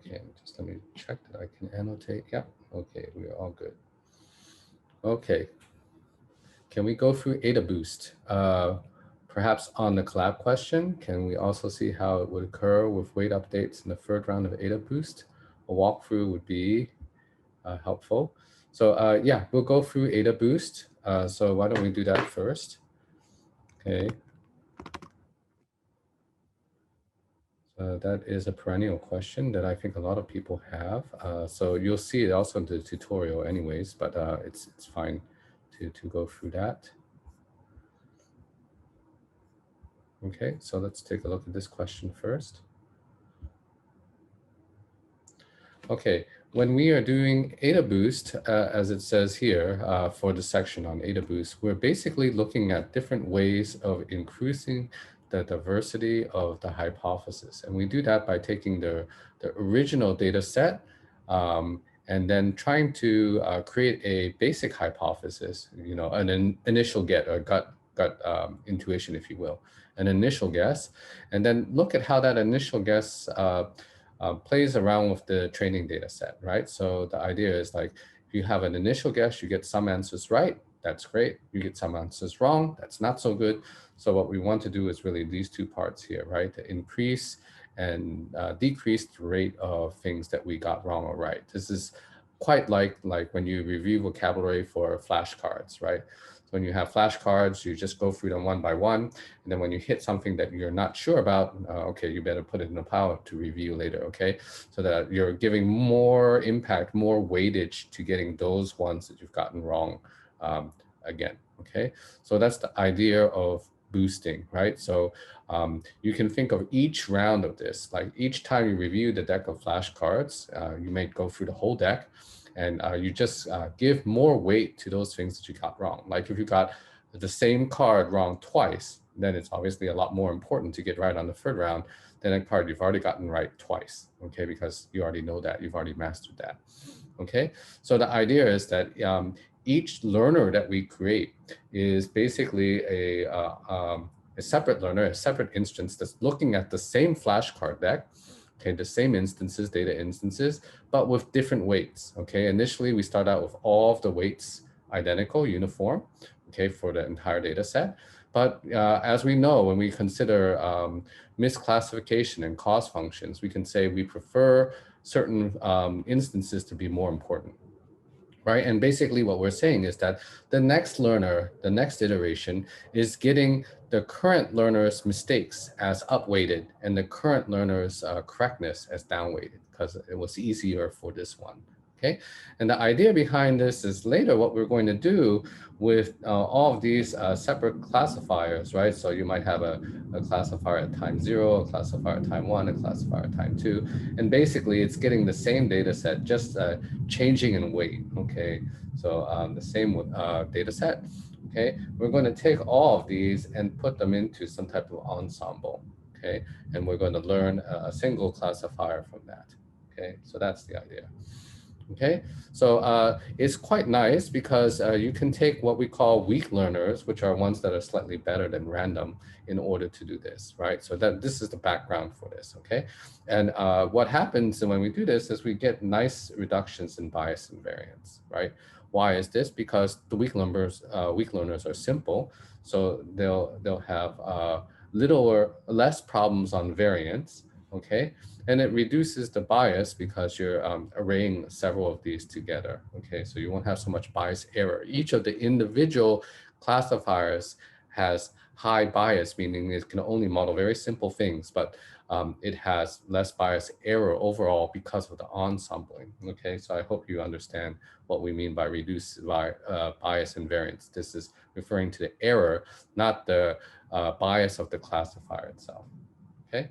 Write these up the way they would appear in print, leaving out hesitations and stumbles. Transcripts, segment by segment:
Okay, just let me check that I can annotate. Yeah, okay, we are all good. Okay, can we go through Adaboost? Perhaps on the collab question, can we also see how it would occur with weight updates in the third round of Adaboost? A walkthrough would be helpful. So yeah, we'll go through Adaboost. So why don't we do that first? Okay. That is a perennial question that I think a lot of people have. So you'll see it also in the tutorial anyways, but it's fine to go through that. Okay, so let's take a look at this question first. Okay, when we are doing Adaboost, as it says here for the section on Adaboost, we're basically looking at different ways of increasing the diversity of the hypothesis. And we do that by taking the original data set and then trying to create a basic hypothesis, you know, an initial get or gut intuition, if you will, an initial guess, and then look at how that initial guess plays around with the training data set, right? So the idea is like, if you have an initial guess, you get some answers right, that's great. You get some answers wrong, that's not so good. So what we want to do is really these two parts here, right? To increase and decrease the rate of things that we got wrong or right. This is quite like when you review vocabulary for flashcards, right? So when you have flashcards, you just go through them one by one. And then when you hit something that you're not sure about, okay, you better put it in a pile to review later, okay? So that you're giving more impact, more weightage to getting those ones that you've gotten wrong again, okay? So that's the idea of boosting, right? So you can think of each round of this, like each time you review the deck of flashcards, you may go through the whole deck, and you just give more weight to those things that you got wrong. Like if you got the same card wrong twice, then it's obviously a lot more important to get right on the third round than a card you've already gotten right twice, okay? Because you already know that, you've already mastered that, okay? So the idea is that each learner that we create is basically a separate learner, a separate instance that's looking at the same flashcard deck, okay, the same instances, data instances, but with different weights, okay? Initially, we start out with all of the weights identical, uniform, okay, for the entire data set. But as we know, when we consider misclassification and cost functions, we can say we prefer certain instances to be more important, right? And basically what we're saying is that the next learner, the next iteration is getting the current learner's mistakes as upweighted and the current learner's correctness as downweighted, because it was easier for this one, okay? And the idea behind this is later what we're going to do with all of these separate classifiers, right? So you might have a classifier at time 0, a classifier at time 1, a classifier at time 2, and basically it's getting the same data set, just changing in weight, okay? So the same data set, okay? We're going to take all of these and put them into some type of ensemble, okay? And we're going to learn a single classifier from that, okay? So that's the idea. Okay, so it's quite nice because you can take what we call weak learners, which are ones that are slightly better than random, in order to do this, right? So that this is the background for this, okay? And what happens when we do this is we get nice reductions in bias and variance, right? Why is this? Because the weak learners are simple, so they'll have little or less problems on variance, okay? And it reduces the bias because you're arraying several of these together, okay? So you won't have so much bias error. Each of the individual classifiers has high bias, meaning it can only model very simple things, but it has less bias error overall because of the ensembling, okay? So I hope you understand what we mean by reduced bias and variance. This is referring to the error, not the bias of the classifier itself, okay?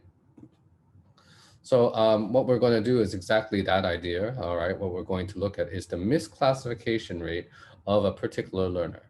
So what we're going to do is exactly that idea, all right? What we're going to look at is the misclassification rate of a particular learner,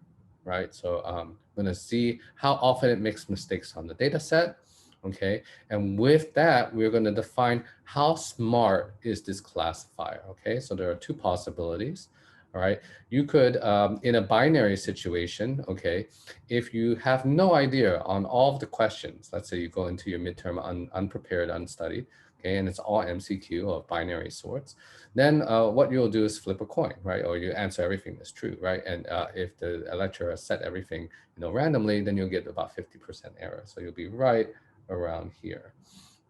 right? So I'm going to see how often it makes mistakes on the data set, okay? And with that, we're going to define how smart is this classifier, okay? So there are two possibilities, all right? You could, in a binary situation, okay, if you have no idea on all of the questions, let's say you go into your midterm unprepared, unstudied, okay, and it's all MCQ of binary sorts, then what you'll do is flip a coin, right? Or you answer everything that's true, right? And if the lecturer set everything, randomly, then you'll get about 50% error. So you'll be right around here.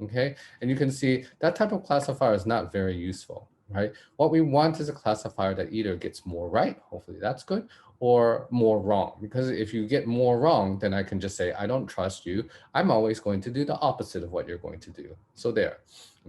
Okay, and you can see that type of classifier is not very useful, right? What we want is a classifier that either gets more right, hopefully that's good, or more wrong. Because if you get more wrong, then I can just say, I don't trust you. I'm always going to do the opposite of what you're going to do. So there,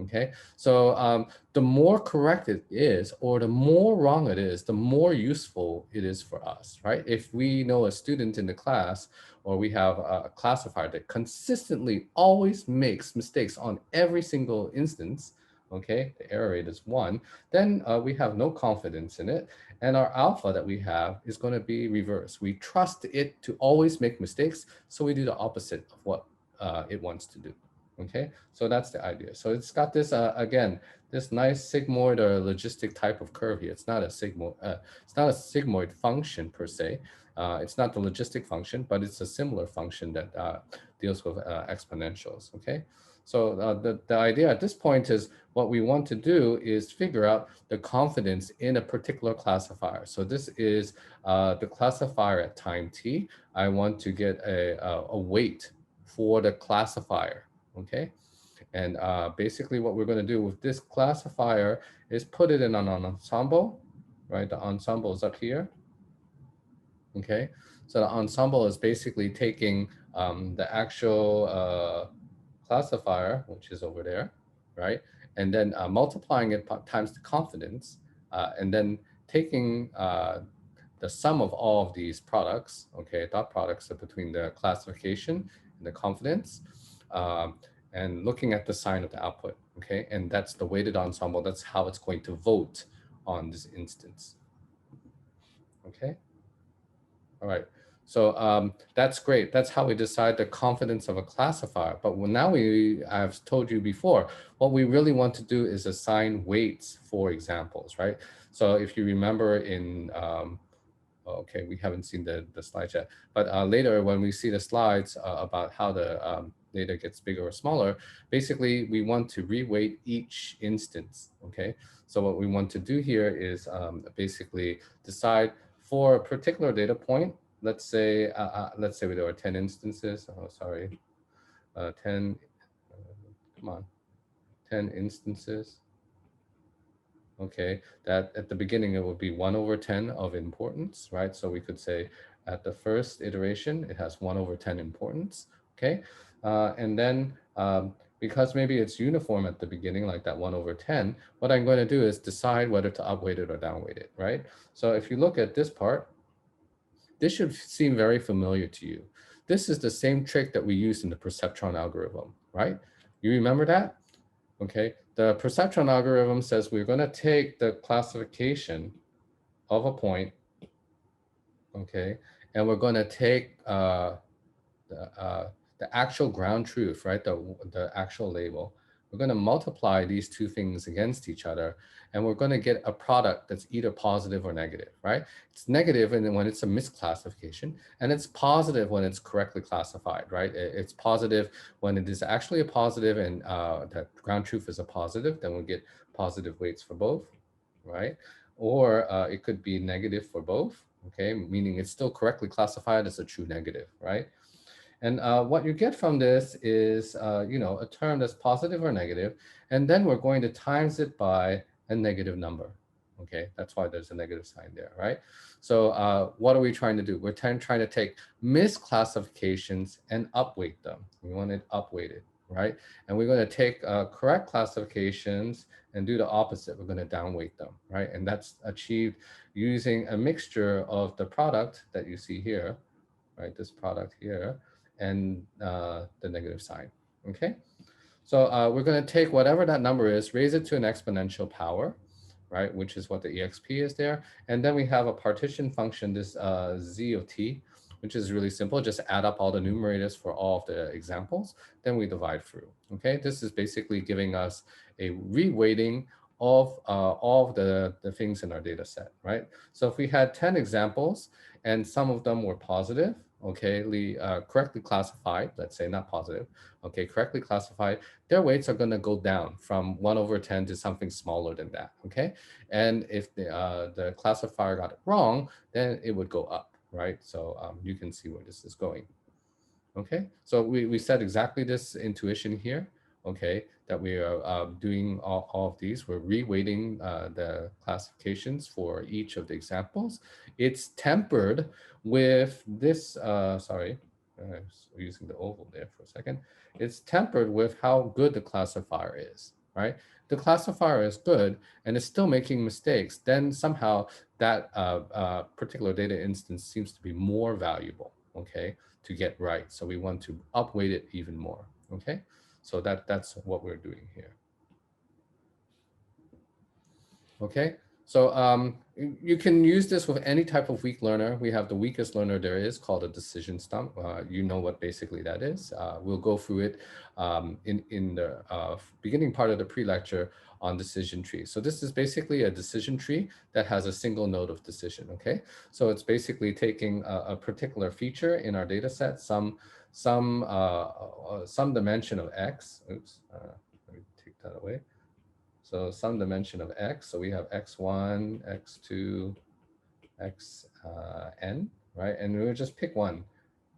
okay? So the more correct it is, or the more wrong it is, the more useful it is for us, right? If we know a student in the class, or we have a classifier that consistently always makes mistakes on every single instance, okay, the error rate is 1, then we have no confidence in it. And our alpha that we have is going to be reversed. We trust it to always make mistakes, so we do the opposite of what it wants to do. Okay, so that's the idea. So it's got this, again, this nice sigmoid or logistic type of curve here. It's not a sigmoid function per se. It's not the logistic function, but it's a similar function that deals with exponentials, okay? So the idea at this point is what we want to do is figure out the confidence in a particular classifier. So this is the classifier at time t. I want to get a weight for the classifier, okay? And basically what we're going to do with this classifier is put it in an ensemble, right? The ensemble is up here. Okay, so the ensemble is basically taking the actual classifier, which is over there, right? And then multiplying it times the confidence, and then taking the sum of all of these products, okay, dot products are between the classification and the confidence, and looking at the sign of the output, okay? And that's the weighted ensemble. That's how it's going to vote on this instance, okay? All right, so that's great. That's how we decide the confidence of a classifier. But now I've told you before, what we really want to do is assign weights for examples, right? So if you remember in, okay, we haven't seen the slides yet, but later when we see the slides about how the data gets bigger or smaller, basically we want to reweight each instance, okay? So what we want to do here is basically decide for a particular data point. Let's say there were 10 instances. Oh, sorry, 10, come on, 10 instances. Okay, that at the beginning it would be 1/10 of importance, right? So we could say at the first iteration, it has 1/10 importance, okay? And then because maybe it's uniform at the beginning, like that 1/10, what I'm going to do is decide whether to upweight it or downweight it, right? So if you look at this part, this should seem very familiar to you. This is the same trick that we used in the perceptron algorithm, right? You remember that? Okay, the perceptron algorithm says we're going to take the classification of a point, okay, and we're going to take the actual ground truth, right, the actual label. We're going to multiply these two things against each other, and we're going to get a product that's either positive or negative, right? It's negative when it's a misclassification, and it's positive when it's correctly classified, right? It's positive when it is actually a positive and that ground truth is a positive, then we get positive weights for both, right? Or it could be negative for both, okay, meaning it's still correctly classified as a true negative, right? And what you get from this is, a term that's positive or negative, and then we're going to times it by a negative number. Okay, that's why there's a negative sign there, right? So what are we trying to do? We're trying to take misclassifications and upweight them. We want it upweighted, right? And we're going to take correct classifications and do the opposite. We're going to downweight them, right? And that's achieved using a mixture of the product that you see here, right? This product here, and the negative sign, okay? So we're going to take whatever that number is, raise it to an exponential power, right? Which is what the exp is there. And then we have a partition function, this z of t, which is really simple. Just add up all the numerators for all of the examples, then we divide through, okay? This is basically giving us a reweighting of all of the things in our data set, right? So if we had 10 examples and some of them were positive, okay, correctly classified, let's say not positive, okay, correctly classified, their weights are going to go down from 1 over 10 to something smaller than that, okay? And if the classifier got it wrong, then it would go up, right? So you can see where this is going. Okay, so we said exactly this intuition here, okay, that we are doing all of these. We're reweighting the classifications for each of the examples. It's tempered with this, sorry, I was using the oval there for a second. It's tempered with how good the classifier is, right? The classifier is good and it's still making mistakes, then somehow that particular data instance seems to be more valuable, okay, to get right. So we want to upweight it even more, okay? So that's what we're doing here. Okay, so you can use this with any type of weak learner. We have the weakest learner there is called a decision stump. You know what basically that is. We'll go through it in the beginning part of the pre-lecture on decision tree. So this is basically a decision tree that has a single node of decision, okay? So it's basically taking a particular feature in our data set, some dimension of x. Oops, let me take that away. So some dimension of x. So we have x1, x2, xn, right? And we'll just pick one.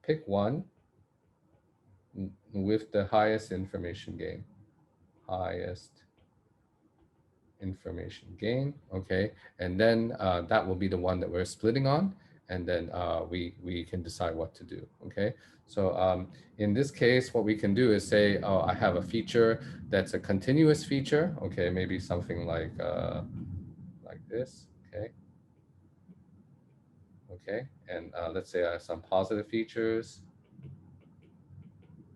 Pick one with the highest information gain. Highest information gain, okay? And then that will be the one that we're splitting on. And then we can decide what to do, okay? So in this case, what we can do is say, oh, I have a feature that's a continuous feature, okay? Maybe something like this, okay? Okay, and let's say I have some positive features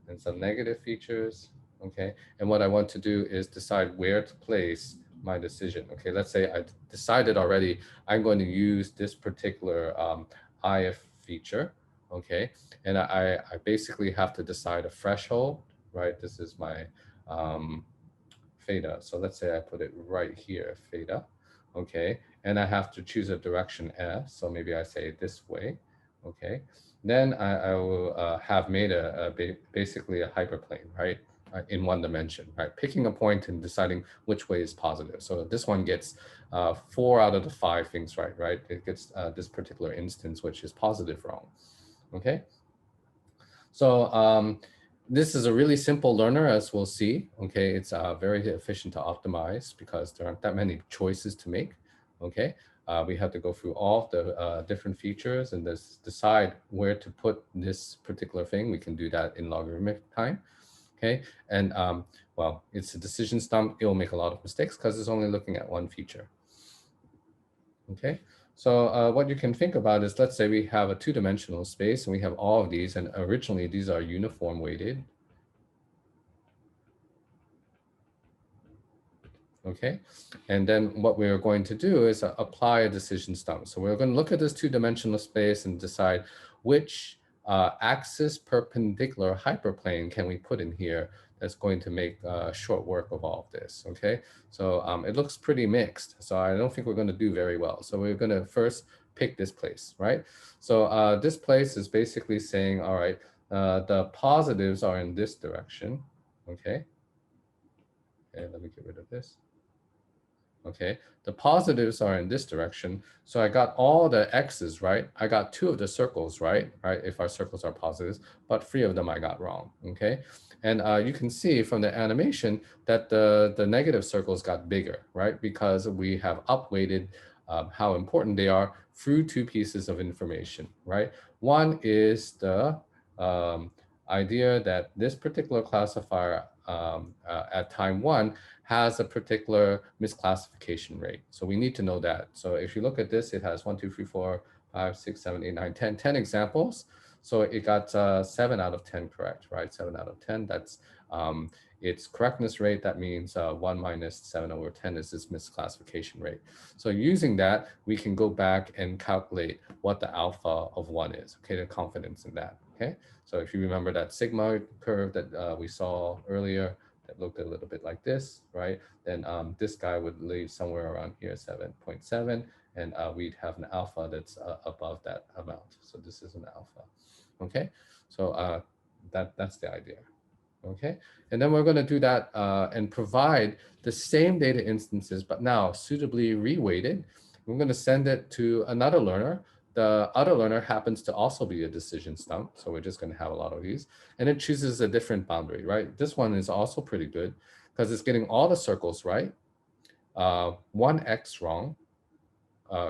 and some negative features, okay? And what I want to do is decide where to place my decision, okay? Let's say I decided already I'm going to use this particular IF feature, okay? And I basically have to decide a threshold, right? This is my theta. So let's say I put it right here, theta, okay? And I have to choose a direction S. So maybe I say it this way, okay? Then I will have made basically a hyperplane, right? In one dimension, right? Picking a point and deciding which way is positive. So this one gets 4 out of the 5 things right? It gets this particular instance, which is positive wrong, okay? So this is a really simple learner, as we'll see. Okay, it's very efficient to optimize because there aren't that many choices to make. Okay, we have to go through all the different features and decide where to put this particular thing. We can do that in logarithmic time. Okay, and well, it's a decision stump. It will make a lot of mistakes because it's only looking at one feature. Okay, so what you can think about is, let's say we have a two-dimensional space and we have all of these, and originally these are uniform weighted. Okay, and then what we're going to do is apply a decision stump. So we're going to look at this two-dimensional space and decide which axis perpendicular hyperplane can we put in here that's going to make short work of all of this, okay? So it looks pretty mixed, so I don't think we're going to do very well. So we're going to first pick this place, right? So this place is basically saying, all right, the positives are in this direction, okay? Okay, let me get rid of this. Okay, the positives are in this direction. So I got all the X's right. I got 2 of the circles right, if our circles are positives, but 3 of them I got wrong, okay? And you can see from the animation that the negative circles got bigger, right? Because we have upweighted how important they are through 2 pieces of information, right? One is the idea that this particular classifier at time 1 has a particular misclassification rate. So we need to know that. So if you look at this, it has 1, 2, 3, 4, 5, 6, 7, 8, 9, 10, 10 examples. So it got 7 out of 10 correct, right? 7 out of 10, that's its correctness rate. That means 1 minus 7 over 10 is its misclassification rate. So using that, we can go back and calculate what the alpha of 1 is, okay, the confidence in that, okay? So if you remember that sigma curve that we saw earlier, that looked a little bit like this, right? Then this guy would leave somewhere around here, 7.7, and we'd have an alpha that's above that amount. So this is an alpha. Okay, so that's the idea. Okay, and then we're going to do that and provide the same data instances, but now suitably reweighted. We're going to send it to another learner. The other learner happens to also be a decision stump, so we're just going to have a lot of these, and it chooses a different boundary, right? This one is also pretty good because it's getting all the circles right, 1x wrong,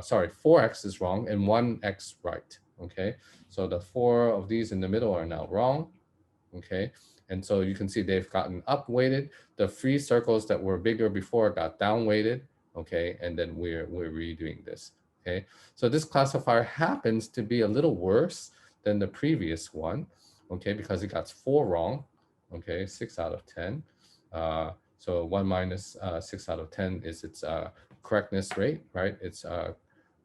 sorry, 4x is wrong and 1x right, okay? So the 4 of these in the middle are now wrong, okay? And so you can see they've gotten up weighted. The free circles that were bigger before got down weighted, okay? And then we're redoing this, okay? So this classifier happens to be a little worse than the previous one, okay? Because it got 4 wrong, okay? 6 out of 10. So 1 minus 6 out of 10 is its correctness rate, right? It's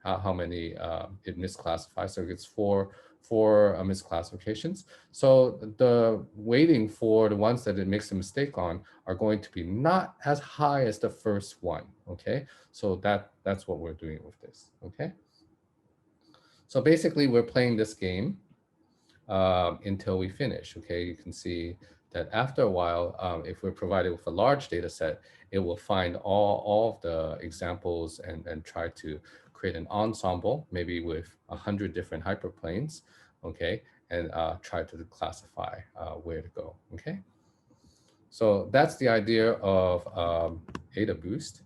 how many it misclassifies. So it gets four misclassifications. So the weighting for the ones that it makes a mistake on are going to be not as high as the first one, okay? So that's what we're doing with this, okay? So basically we're playing this game until we finish, okay? You can see that after a while, if we're provided with a large data set, it will find all of the examples and try to create an ensemble, maybe with 100 different hyperplanes, okay? And try to classify where to go, okay? So that's the idea of Adaboost,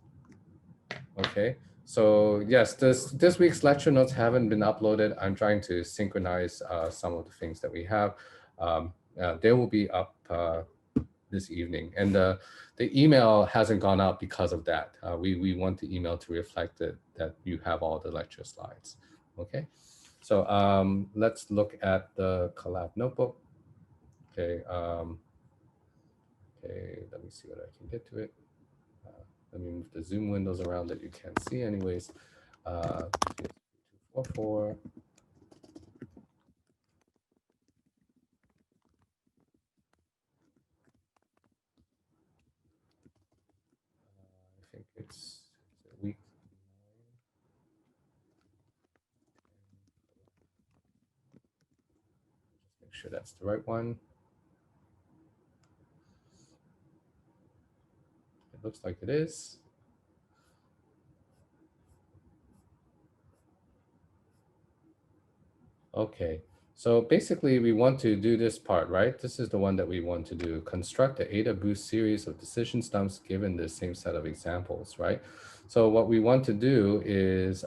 okay? So yes, this week's lecture notes haven't been uploaded. I'm trying to synchronize some of the things that we have. They will be up this evening, and the email hasn't gone out because of that. We want the email to reflect that you have all the lecture slides. Okay, so let's look at the collab notebook. Okay, okay, let me see what I can get to it. Let me move the Zoom windows around that you can't see anyways. 244. I think it's week 9. Just make sure that's the right one. It looks like it is. Okay, so basically we want to do this part, right? This is the one that we want to do. Construct the Adaboost series of decision stumps given the same set of examples, right? So what we want to do is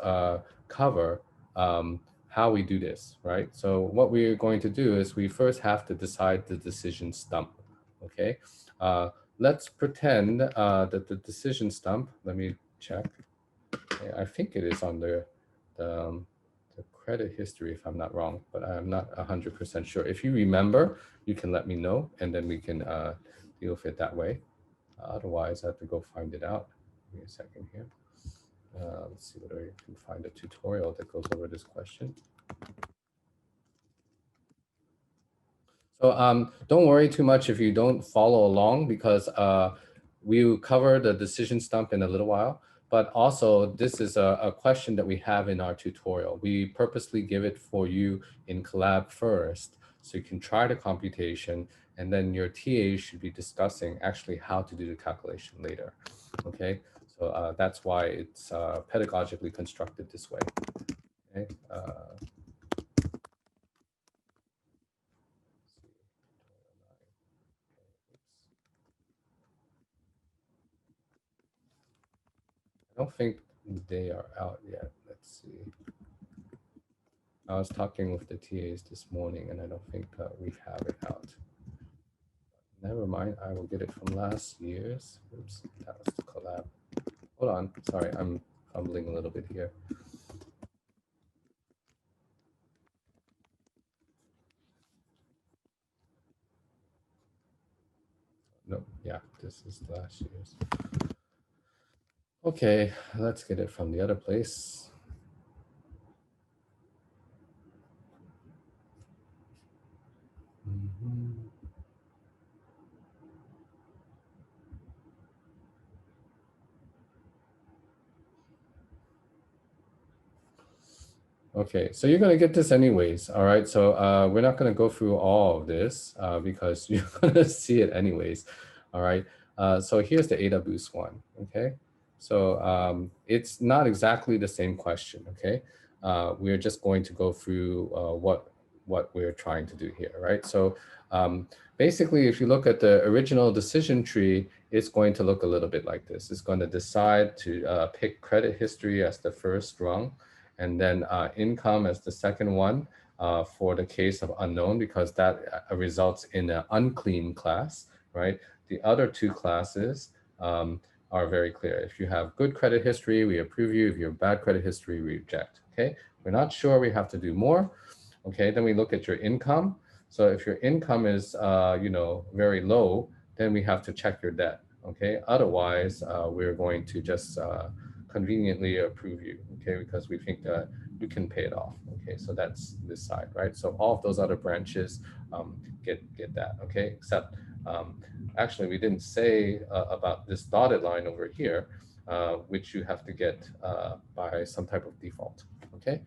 cover how we do this, right? So what we're going to do is we first have to decide the decision stump, okay? Let's pretend that the decision stump, let me check. I think it is on the credit history, if I'm not wrong, but I'm not 100% sure. If you remember, you can let me know, and then we can deal with it that way. Otherwise, I have to go find it out. Give me a second here. Let's see whether I can find a tutorial that goes over this question. So don't worry too much if you don't follow along, because we'll cover the decision stump in a little while. But also, this is a question that we have in our tutorial. We purposely give it for you in Collab first, so you can try the computation, and then your TA should be discussing actually how to do the calculation later, okay? So that's why it's pedagogically constructed this way, okay? I don't think they are out yet. Let's see. I was talking with the TAs this morning, and I don't think we have it out. Never mind. I will get it from last year's. Oops, that was the collab. Hold on. Sorry, I'm fumbling a little bit here. No, yeah, this is last year's. Okay, let's get it from the other place. Mhm. Okay, so you're going to get this anyways. All right, so we're not going to go through all of this because you're going to see it anyways. All right, so here's the Adaboost one. Okay, so it's not exactly the same question. Okay, we're just going to go through what we're trying to do here. Right, so basically, if you look at the original decision tree, it's going to look a little bit like this. It's going to decide to pick credit history as the first rung, and then income as the second one for the case of unknown, because that results in an unclean class, right? The other two classes are very clear. If you have good credit history, we approve you. If you have bad credit history, we reject, okay? We're not sure, we have to do more. Okay, then we look at your income. So if your income is, very low, then we have to check your debt, okay? Otherwise, we're going to just conveniently approve you, okay, because we think that you can pay it off. Okay, so that's this side, right? So all of those other branches get that, okay, except actually we didn't say about this dotted line over here, which you have to get by some type of default, okay?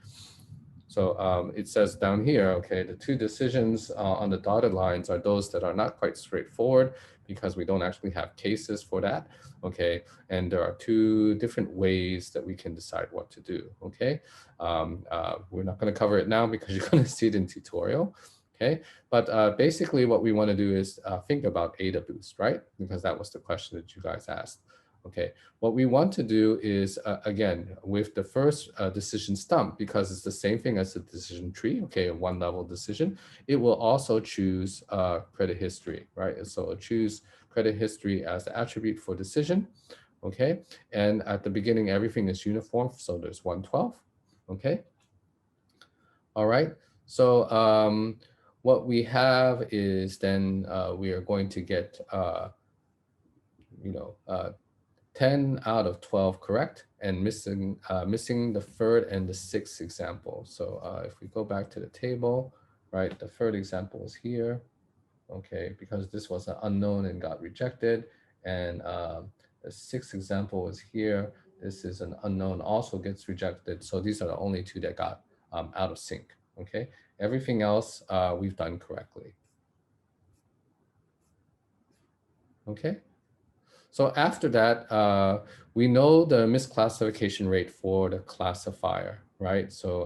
So it says down here, okay, the two decisions on the dotted lines are those that are not quite straightforward because we don't actually have cases for that, okay? And there are two different ways that we can decide what to do, okay? We're not gonna cover it now because you're gonna see it in tutorial, okay? But basically what we wanna do is think about Adaboost, right? Because that was the question that you guys asked. Okay, what we want to do is, again, with the first decision stump, because it's the same thing as the decision tree, okay, a one level decision, it will also choose credit history, right? So it'll choose credit history as the attribute for decision, okay? And at the beginning, everything is uniform, so there's 112, okay? All right, so what we have is then we are going to get, you know, 10 out of 12 correct, and missing the third and the sixth example. So if we go back to the table, right, the third example is here, okay, because this was an unknown and got rejected, and the sixth example is here. This is an unknown, also gets rejected. So these are the only two that got out of sync, okay? Everything else we've done correctly, okay? So after that, we know the misclassification rate for the classifier, right? So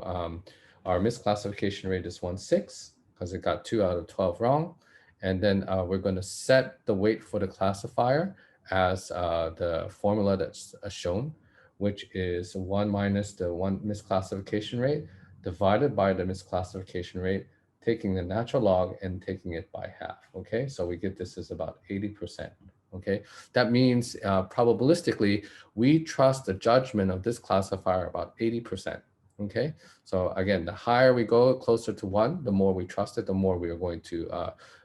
our misclassification rate is 1.6 because it got 2 out of 12 wrong. And then we're going to set the weight for the classifier as the formula that's shown, which is 1 minus the one misclassification rate divided by the misclassification rate, taking the natural log and taking it by half, okay? So we get this as about 80%, okay? That means probabilistically, we trust the judgment of this classifier about 80%, okay? So again, the higher we go, closer to 1, the more we trust it, the more we are going to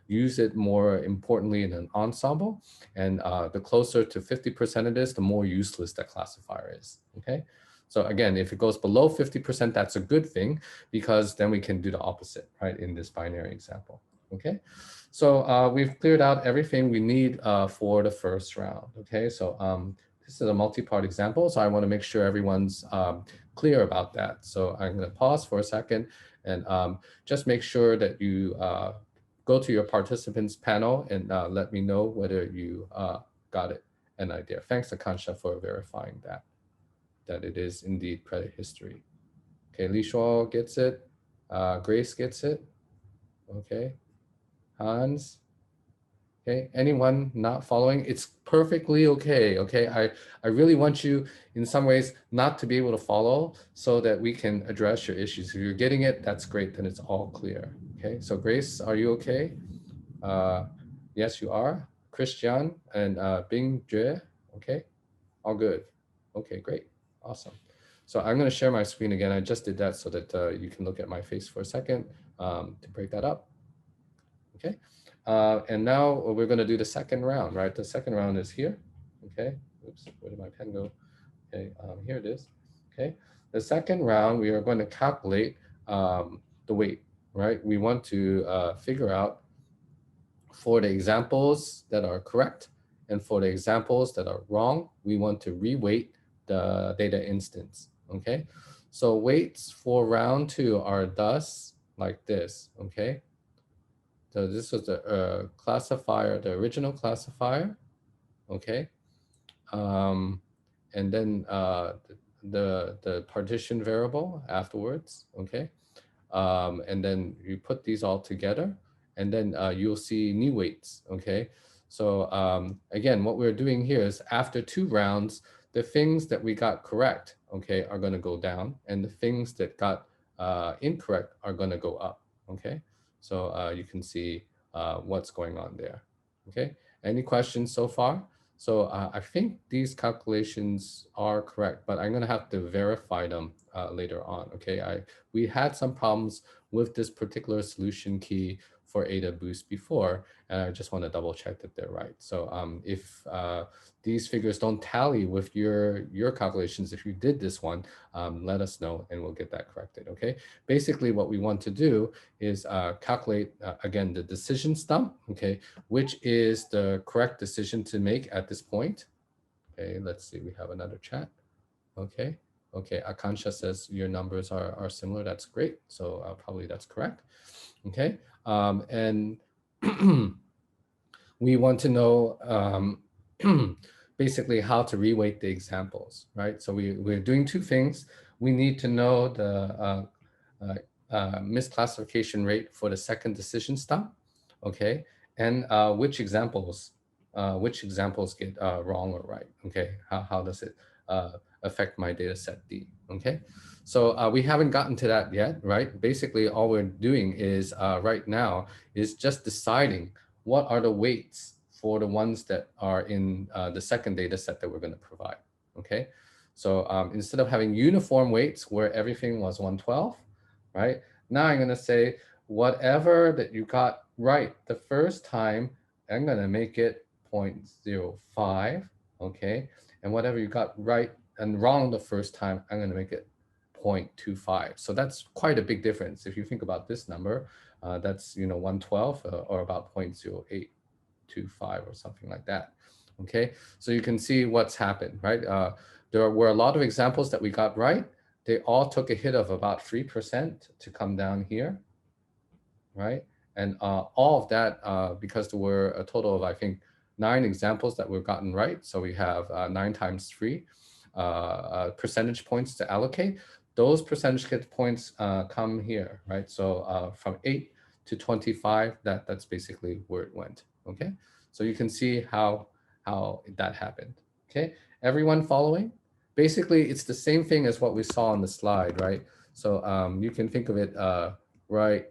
use it more importantly in an ensemble. And the closer to 50% it is, the more useless that classifier is, okay? So again, if it goes below 50%, that's a good thing because then we can do the opposite, right, in this binary example, okay? So we've cleared out everything we need for the first round, okay? So this is a multi-part example, so I wanna make sure everyone's clear about that. So I'm gonna pause for a second and just make sure that you go to your participants panel and let me know whether you got it an idea. Thanks, Akansha, for verifying that it is indeed credit history. Okay, Li Shuo gets it, Grace gets it, okay, Hans, okay, anyone not following, it's perfectly okay, okay? I really want you in some ways not to be able to follow so that we can address your issues. If you're getting it, that's great, then it's all clear, okay? So Grace, are you okay? Yes, you are. Christian and Bing Jue, okay? All good. Okay, great, awesome. So I'm gonna share my screen again. I just did that so that you can look at my face for a second to break that up. Okay, and now we're going to do the second round, right? The second round is here. Okay, oops, where did my pen go? Okay, here it is. Okay, the second round, we are going to calculate the weight, right? We want to figure out for the examples that are correct and for the examples that are wrong, we want to reweight the data instance, okay? So weights for round 2 are thus like this, okay? So this was the classifier, the original classifier, okay? And then the partition variable afterwards, okay? And then you put these all together, and then you'll see new weights, okay? So again, what we're doing here is after 2 rounds, the things that we got correct, okay, are gonna go down, and the things that got incorrect are gonna go up, okay? So you can see what's going on there, okay? Any questions so far? So I think these calculations are correct, but I'm gonna have to verify them later on, okay? We had some problems with this particular solution key for Adaboost before, and I just want to double check that they're right. So if these figures don't tally with your calculations, if you did this one, let us know and we'll get that corrected, okay? Basically what we want to do is calculate, again, the decision stump, okay, which is the correct decision to make at this point. Okay, let's see, we have another chat, okay. Okay, Akansha says your numbers are similar. That's great. So probably that's correct. Okay, and we want to know basically how to reweight the examples, right? So we're doing 2 things. We need to know the misclassification rate for the second decision stump, okay, and which examples get wrong or right, okay? How does it affect my data set D, okay? So we haven't gotten to that yet, right? Basically, all we're doing is right now is just deciding what are the weights for the ones that are in the second data set that we're going to provide, okay? So instead of having uniform weights where everything was 112, right? Now I'm going to say whatever that you got right the first time, I'm going to make it 0.05, okay? And whatever you got right and wrong the first time, I'm going to make it 0.25. So that's quite a big difference. If you think about this number, that's 112 or about 0.0825 or something like that. Okay, so you can see what's happened, right? There were a lot of examples that we got right. They all took a hit of about 3% to come down here, right? And all of that because there were a total of, I think, 9 examples that were gotten right. So we have 9 times 3 percentage points to allocate. Those percentage points come here, right? So from 8 to 25, that's basically where it went, okay? So you can see how that happened, okay? Everyone following? Basically, it's the same thing as what we saw on the slide, right? So you can think of it right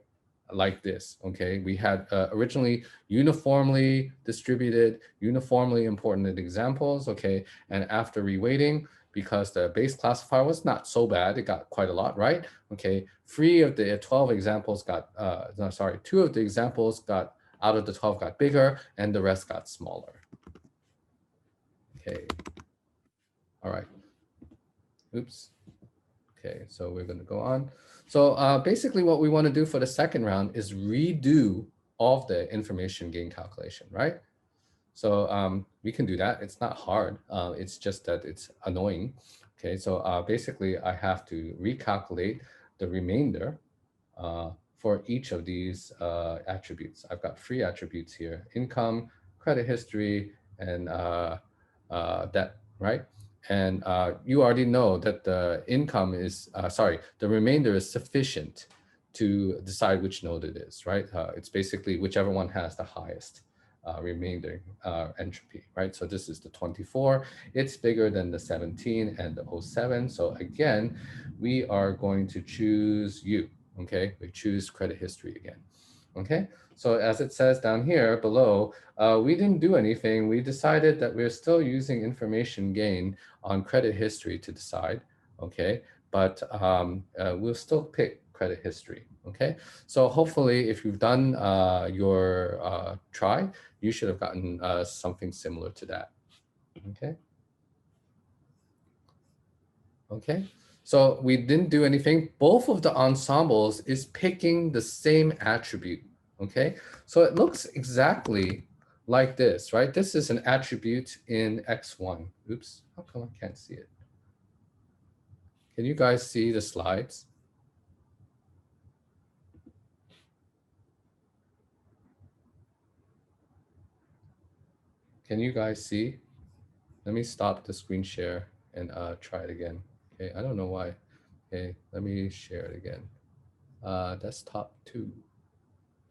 like this, okay? We had originally uniformly distributed, uniformly important examples, okay? And after reweighting, because the base classifier was not so bad, it got quite a lot right, okay? 3 of the 12 examples got, no, sorry, 2 of the examples got, out of the 12 got bigger and the rest got smaller. Okay, all right, oops. Okay, so we're gonna go on. So basically what we wanna do for the second round is redo all of the information gain calculation, right? So we can do that. It's not hard. It's just that it's annoying. Okay, so basically I have to recalculate the remainder for each of these attributes. I've got 3 attributes here: income, credit history, and debt, right? And you already know that the income is, the remainder is sufficient to decide which node it is, right? It's basically whichever one has the highest remainder entropy, right? So this is the 24. It's bigger than the 17 and the 07. So again, we are going to choose you, okay? We choose credit history again, okay? So as it says down here below, we didn't do anything. We decided that we're still using information gain on credit history to decide, okay? But we'll still pick credit history, okay? So hopefully if you've done your try, you should have gotten something similar to that, okay? Okay, so we didn't do anything. Both of the ensembles is picking the same attribute, okay? So it looks exactly like this, right? This is an attribute in X1. Oops, how come I can't see it? Can you guys see the slides? Can you guys see? Let me stop the screen share and try it again. Okay, I don't know why. Okay, let me share it again. Desktop 2.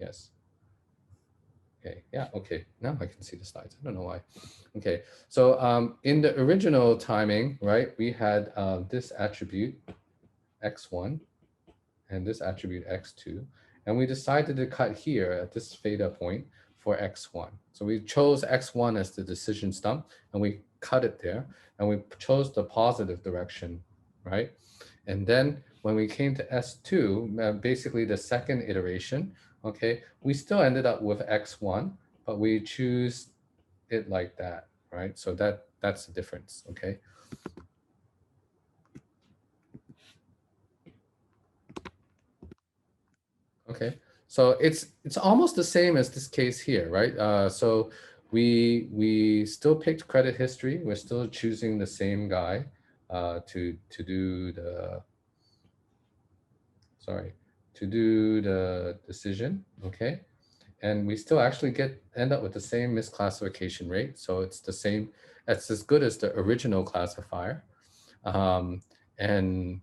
Yes. Okay, yeah, okay. Now I can see the slides. I don't know why. Okay, so in the original timing, right, we had this attribute x1 and this attribute x2, and we decided to cut here at this theta point for x1. So we chose x1 as the decision stump, and we cut it there, and we chose the positive direction, right? And then when we came to S2, basically the second iteration, okay, we still ended up with x1, but we choose it like that, right? So that's the difference, okay? Okay, so it's almost the same as this case here, right? So we still picked credit history. We're still choosing the same guy to do the sorry to do the decision. Okay, and we still actually end up with the same misclassification rate. So it's the same. It's as good as the original classifier, um, and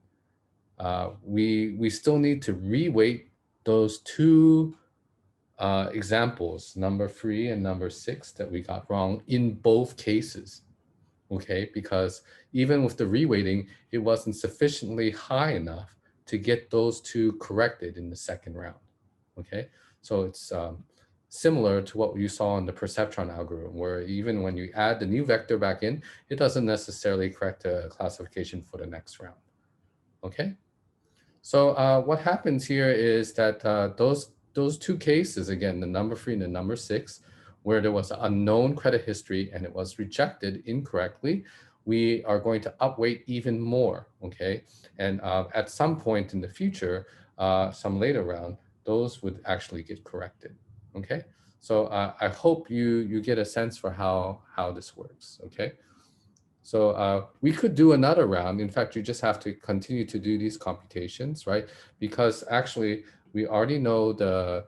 we still need to reweight those two examples, number 3 and number 6, that we got wrong in both cases, okay? Because even with the reweighting, it wasn't sufficiently high enough to get those two corrected in the second round, okay? So it's similar to what you saw in the perceptron algorithm, where even when you add the new vector back in, it doesn't necessarily correct the classification for the next round, okay? So what happens here is that those two cases, again, the number 3 and the number 6, where there was unknown credit history and it was rejected incorrectly, we are going to upweight even more, okay? And at some point in the future, some later round, those would actually get corrected, okay? So I hope you get a sense for how this works, okay? So we could do another round. In fact, you just have to continue to do these computations, right? Because actually, we already know the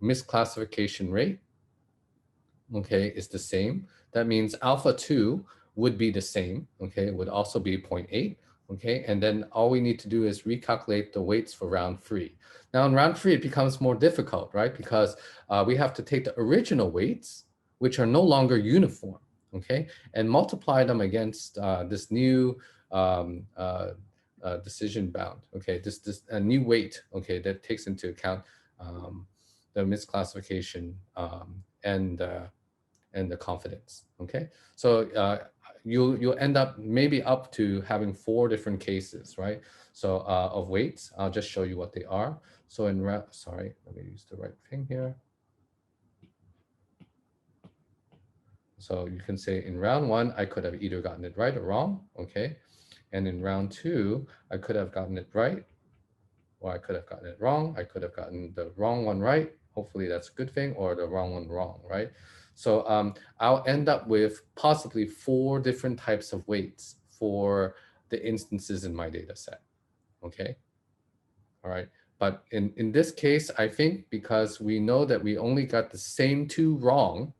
misclassification rate, okay, is the same. That means alpha 2 would be the same, okay, would also be 0.8, okay, and then all we need to do is recalculate the weights for round 3. Now in round 3, it becomes more difficult, right, because we have to take the original weights, which are no longer uniform, okay, and multiply them against this new decision bound, okay, this new weight, okay, that takes into account the misclassification and the confidence. Okay, so you'll end up maybe up to having 4 different cases, right? So of weights, I'll just show you what they are. So sorry, let me use the right thing here. So you can say in round 1, I could have either gotten it right or wrong, okay? And in round 2, I could have gotten it right, or I could have gotten it wrong. I could have gotten the wrong one right. Hopefully that's a good thing, or the wrong one wrong, right? So I'll end up with possibly 4 different types of weights for the instances in my data set, okay? All right, but in this case, I think because we know that we only got the same 2 wrong,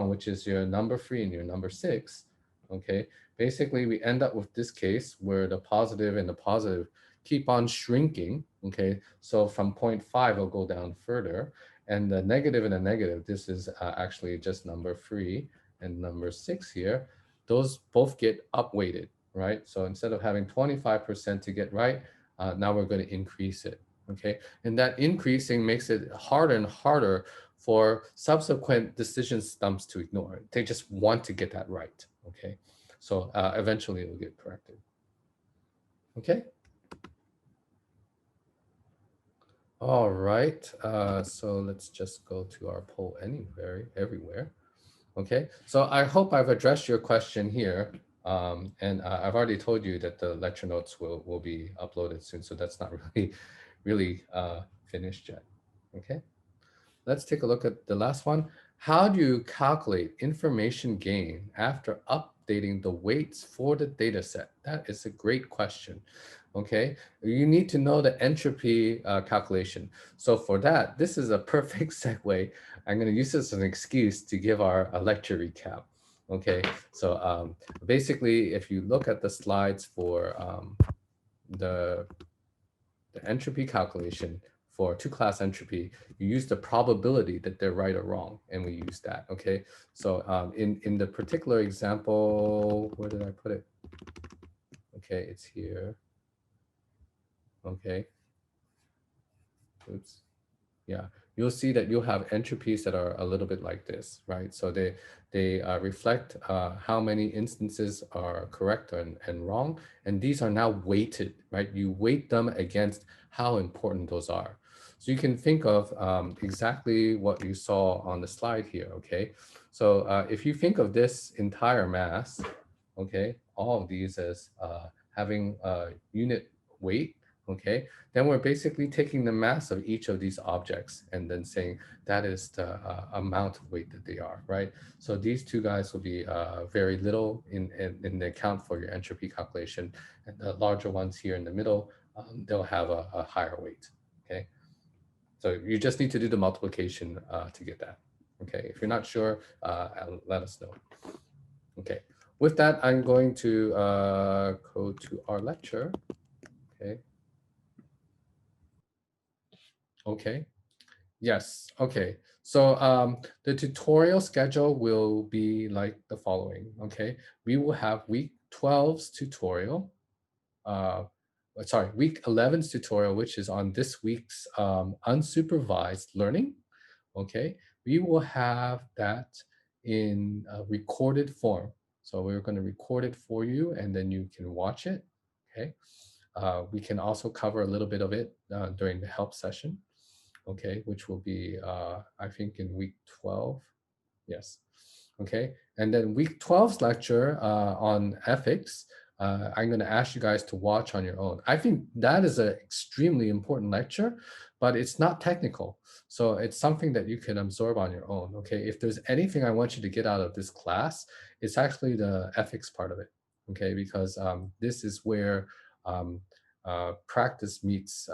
which is your number 3 and your number 6, okay? Basically, we end up with this case where the positive and the positive keep on shrinking, okay? So from 0.5, it'll go down further. And the negative and the negative, this is actually just number 3 and number 6 here. Those both get upweighted, right? So instead of having 25% to get right, now we're going to increase it, okay? And that increasing makes it harder and harder for subsequent decision stumps to ignore it. They just want to get that right, okay? So eventually it will get corrected, okay? All right, so let's just go to our poll everywhere. Okay, so I hope I've addressed your question here. And I've already told you that the lecture notes will be uploaded soon, so that's not really finished yet, okay? Let's take a look at the last one. How do you calculate information gain after updating the weights for the data set? That is a great question. Okay, you need to know the entropy calculation. So for that, this is a perfect segue. I'm going to use this as an excuse to give our lecture recap. Okay, so basically, if you look at the slides for the the entropy calculation for two-class entropy, you use the probability that they're right or wrong, and we use that, okay? So in the particular example, where did I put it? Okay, it's here, okay, oops. Yeah, you'll see that you'll have entropies that are a little bit like this, right? So they reflect how many instances are correct and wrong, and these are now weighted, right? You weight them against how important those are. So you can think of exactly what you saw on the slide here, okay? So if you think of this entire mass, okay, all of these as having a unit weight, okay, then we're basically taking the mass of each of these objects and then saying that is the amount of weight that they are, right? So these two guys will be very little in the account for your entropy calculation, and the larger ones here in the middle, they'll have a higher weight, okay? So you just need to do the multiplication to get that, okay? If you're not sure, let us know. Okay, with that, I'm going to go to our lecture, okay? Okay. Yes, okay. So the tutorial schedule will be like the following, okay? We will have week 12's tutorial, uh, sorry, week 11's tutorial, which is on this week's unsupervised learning, okay? We will have that in a recorded form. So we're gonna record it for you and then you can watch it, okay? We can also cover a little bit of it during the help session, okay, which will be, I think, in week 12. Yes. Okay. And then week 12's lecture on ethics, I'm going to ask you guys to watch on your own. I think that is an extremely important lecture, but it's not technical. So it's something that you can absorb on your own. Okay. If there's anything I want you to get out of this class, it's actually the ethics part of it. Okay. Because this is where practice meets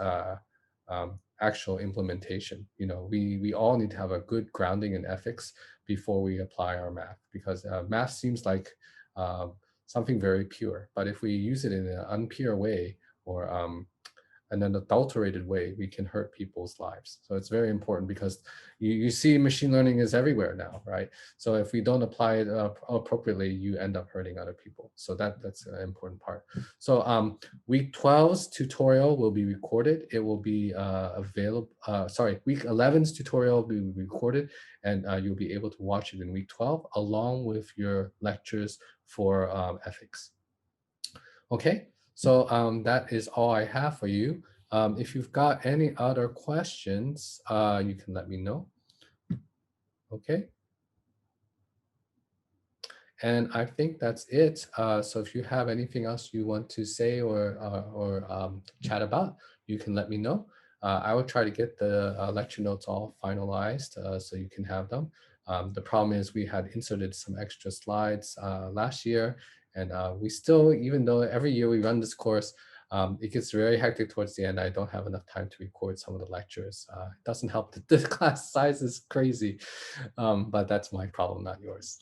actual implementation. You know, we all need to have a good grounding in ethics before we apply our math, because math seems like something very pure, but if we use it in an unpure way or in an adulterated way, we can hurt people's lives. So it's very important because you see machine learning is everywhere now, right? So if we don't apply it appropriately, you end up hurting other people. So that's an important part. So week 12's tutorial will be recorded. It will be available, sorry, week 11's tutorial will be recorded, and you'll be able to watch it in week 12 along with your lectures for ethics. Okay, so that is all I have for you. If you've got any other questions, you can let me know. Okay, and I think that's it. So if you have anything else you want to say or chat about, you can let me know. I will try to get the lecture notes all finalized so you can have them. The problem is we had inserted some extra slides last year, and we still, even though every year we run this course, it gets very hectic towards the end. I don't have enough time to record some of the lectures. It doesn't help that the class size is crazy, but that's my problem, not yours.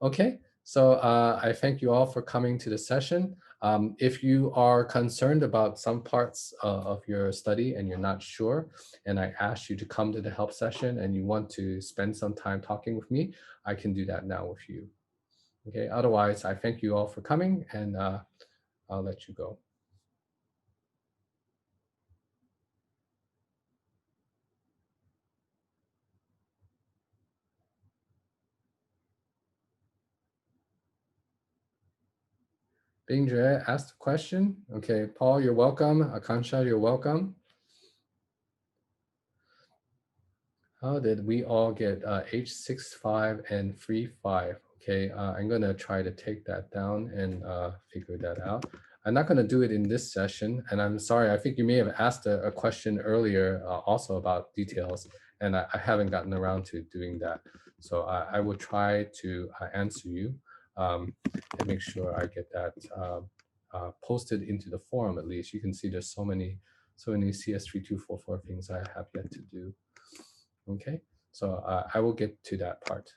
Okay, so I thank you all for coming to the session. If you are concerned about some parts of your study and you're not sure, and I ask you to come to the help session and you want to spend some time talking with me, I can do that now with you. Okay, otherwise, I thank you all for coming, and I'll let you go. Bing Jue asked a question. Okay, Paul, you're welcome. Akansha, you're welcome. How did we all get H65 and 35? Okay, I'm gonna try to take that down and figure that out. I'm not gonna do it in this session, and I'm sorry, I think you may have asked a question earlier also about details, and I haven't gotten around to doing that. So I will try to answer you and make sure I get that posted into the forum. At least you can see there's so many CS3244 things I have yet to do. Okay, so I will get to that part.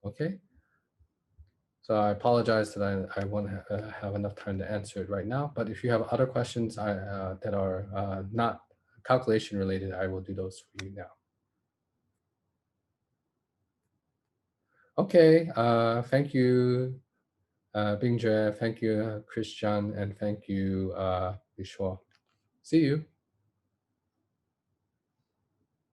Okay, so I apologize that I won't have enough time to answer it right now, but if you have other questions that are not calculation related, I will do those for you now. Okay, thank you, Bingjue, thank you, Christian, and thank you, Lishua. See you.